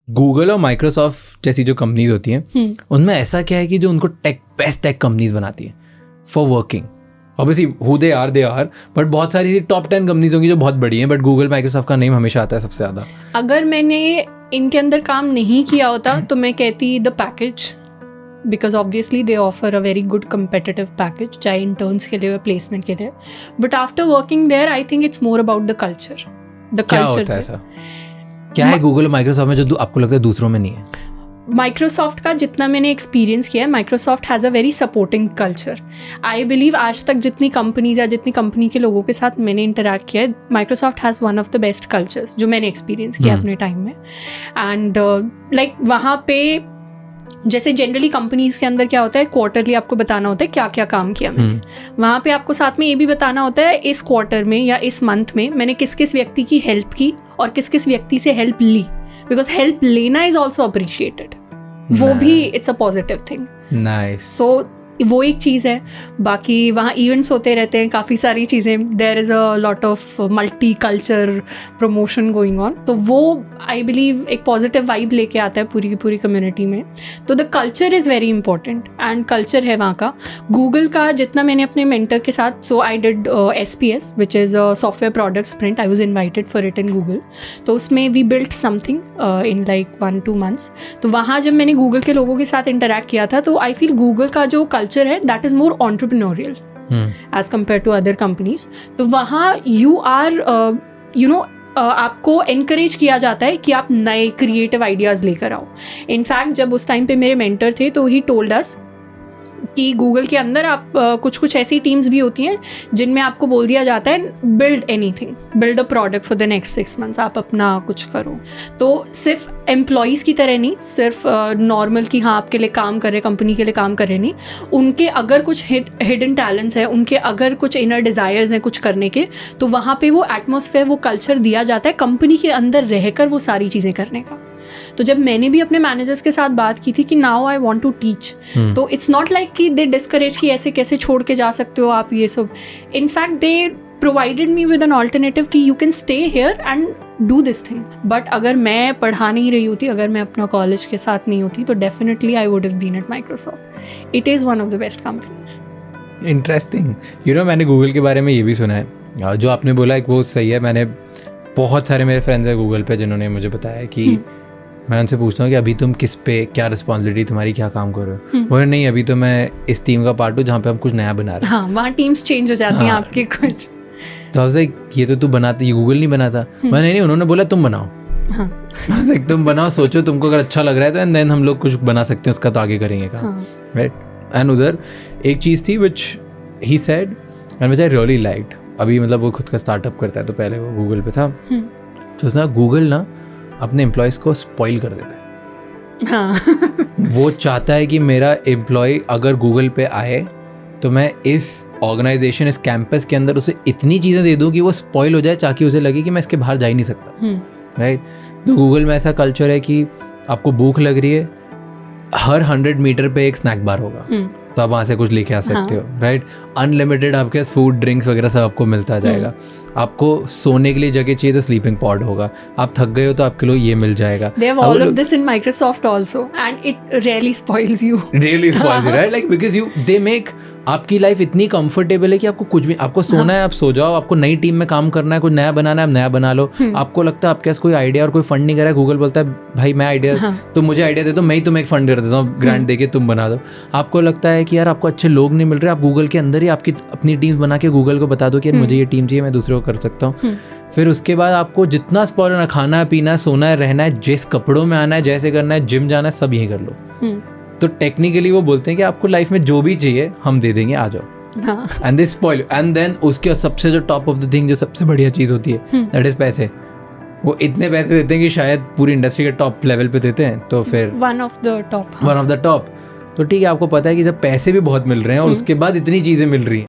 Google और Microsoft जैसी जो कंपनीज होती हैं उनमें ऐसा क्या है कि जो उनको बेस्ट टेक कंपनीज बनाती है for working, obviously who they are but बहुत सारी टॉप 10 कंपनीज होंगी जो बहुत बड़ी हैं, बट गूगल माइक्रोसॉफ्ट का नेम हमेशा आता है सबसे ज़्यादा। अगर मैंने इनके अंदर काम नहीं किया होता तो मैं कहती the package, because obviously they offer a very good competitive package, चाहे इंटर्न्स के लिए प्लेसमेंट के लिए, but after working there I think it's more about the culture. क्या होता है ऐसा, क्या है गूगल और माइक्रोसॉफ्ट में जो आपको लगता है दूसरों में नहीं है? माइक्रोसॉफ्ट का जितना मैंने एक्सपीरियंस किया है, Microsoft has a very supporting culture. I believe आज तक जितनी कंपनीज या जितनी कंपनी के लोगों के साथ मैंने इंटरैक्ट किया है, Microsoft has one of the best cultures जो मैंने एक्सपीरियंस किया अपने टाइम में। एंड लाइक वहाँ पे जैसे जनरली कंपनीज के अंदर क्या होता है, क्वार्टरली आपको बताना होता है क्या क्या काम किया मैंने, वहाँ पे आपको साथ में ये भी बताना होता है इस क्वार्टर में या इस मंथ में मैंने किस किस व्यक्ति की हेल्प की और किस किस व्यक्ति से हेल्प ली, बिकॉज हेल्प लेना इज ऑल्सो अप्रिशिएटेड। वो भी it's a positive thing. Nice. So वो एक चीज़ है। बाकी वहाँ इवेंट्स होते रहते हैं, काफ़ी सारी चीज़ें, there is a lot of multi culture promotion going on, तो वो आई बिलीव एक पॉजिटिव वाइब लेके आता है पूरी की पूरी कम्युनिटी में। तो the culture is very important and culture है वहाँ का। गूगल का जितना मैंने अपने मेंटर के साथ, so I did SPS which is software product sprint, I was invited for it in Google. तो उसमें we built something in like 1-2 months। तो वहाँ जब मैंने गूगल के लोगों के साथ इंटरैक्ट किया था तो आई फील गूगल का जो कल्चर है that is more entrepreneurial as compare to other companies. तो वहाँ यू आर आपको एनकरेज किया जाता है कि आप नए क्रिएटिव आइडियाज़ लेकर आओ। इनफैक्ट जब उस टाइम पे मेरे मेंटर थे तो ही टोल्ड अस कि गूगल के अंदर आप कुछ ऐसी टीम्स भी होती हैं जिनमें आपको बोल दिया जाता है build anything, build a product for the next 6 months, आप अपना कुछ करो। तो सिर्फ एम्प्लॉयज़ की तरह नहीं, सिर्फ नॉर्मल कि हाँ आपके लिए काम कर रहे, कंपनी के लिए काम कर रहे नहीं, उनके अगर कुछ हिडन टैलेंट्स हैं, उनके अगर कुछ इनर डिज़ायर्स हैं कुछ करने के, तो वहाँ पे वो एटमॉस्फेयर, वो कल्चर दिया जाता है कंपनी के अंदर रहकर वो सारी चीज़ें करने का। तो जब मैंने भी अपने मैनेजर्स के साथ बात की थी कि now I want to teach, तो इट्स नॉट लाइक कि दे डिस्करेज कि ऐसे कैसे छोड़ के जा सकते हो आप ये सब। In fact they provided me with an alternative कि you can stay here and do this thing. But अगर मैं पढ़ा नहीं रही होती, अगर मैं अपना कॉलेज के साथ नहीं होती, तो definitely I would have been at Microsoft. It is one of the best companies. Interesting. मैंने गूगल के बारे में ये भी सुना है, जो आपने बोला एक वो सही है। मैंने बहुत सारे मेरे फ्रेंड्स हैं गूगल पे जिन्होंने मुझे बताया कि मैं उनसे पूछता हूँ कि अभी तुम किस पे, क्या रिस्पॉन्सिबिलिटी तुम्हारी, क्या काम कर रहे हो? बोले नहीं, अभी तो मैं इस टीम का पार्ट हूँ जहाँ पे हम कुछ नया बना रहे हैं। हाँ, वहाँ टीम्स चेंज हो जाती हैं आपके कुछ। तो ये तो तू बनाती, ये गूगल नहीं बनाता। मैं नहीं, उन्होंने बोला तुम बनाओ। तुम बनाओ, सोचो तुमको अगर अच्छा लग रहा है तो एंड देन हम लोग कुछ बना सकते हैं, उसका तो आगे करेंगे काम, राइट। एंड उधर एक चीज़ थी which he said and which I really liked. अभी मतलब वो खुद का स्टार्टअप करता है, तो पहले वो गूगल पे था, तो उसने गूगल ना अपने एम्प्लॉयज़ को स्पॉइल कर देता है। हाँ। वो चाहता है कि मेरा एम्प्लॉय अगर गूगल पे आए तो मैं इस ऑर्गेनाइजेशन, इस कैंपस के अंदर उसे इतनी चीज़ें दे दूँ कि वो स्पॉइल हो जाए, ताकि उसे लगे कि मैं इसके बाहर जा ही नहीं सकता, राइट। तो गूगल में ऐसा कल्चर है कि आपको भूख लग रही है, हर 100 मीटर पे एक स्नैक बार होगा, तो आप वहाँ से कुछ लेके आ सकते हो, राइट। अनलिमिटेड आपके फूड, ड्रिंक्स वगैरह सब आपको मिलता जाएगा। आपको सोने के लिए जगह चाहिए तो स्लीपिंग पॉड होगा, आप थक गए हो तो आपके लिए ये मिल जाएगा। They have all of this in Microsoft also, and it really spoils you. Really spoils you, right? Like because they make आपकी लाइफ इतनी कंफर्टेबल है कि आपको कुछ भी, आपको सोना है आप सो जाओ, आपको नई टीम में काम करना है, कुछ नया बनाना है आप नया बना लो। आपको लगता है आपके पास कोई आइडिया और कोई फंड नहीं कर रहा है, गूगल बोलता है भाई मैं आइडिया, तुम मुझे आइडिया दे दो, मैं ही तुम्हें एक फंड कर देता हूँ, ग्रांट देके तुम बना दो। आपको लगता है कि यार आपको अच्छे लोग नहीं मिल रहे, आप गूगल के अंदर ही आपकी अपनी टीम बना के गूगल को बता दो कि मुझे ये टीम चाहिए, मैं दूसरे को कर सकता हूँ। फिर उसके बाद आपको जितना स्पॉइल होना, खाना है, पीना है, सोना है, रहना है, जिस कपड़ों में आना है, जैसे करना है, जिम जाना है, सब यही कर लो। तो टेक्निकली वो बोलते हैं कि आपको लाइफ में जो भी चाहिए हम दे देंगे, आ जाओ। And they spoil. And then उसके सबसे जो टॉप ऑफ द थिंग, जो सबसे बढ़िया चीज़ होती है, दैट इज पैसे। वो इतने पैसे देते हैं कि शायद पूरी इंडस्ट्री के टॉप लेवल पे देते हैं, तो फिर वन ऑफ द टॉप। तो ठीक है, आपको पता है कि जब पैसे भी बहुत मिल रहे हैं और उसके बाद इतनी चीज़ें मिल रही हैं,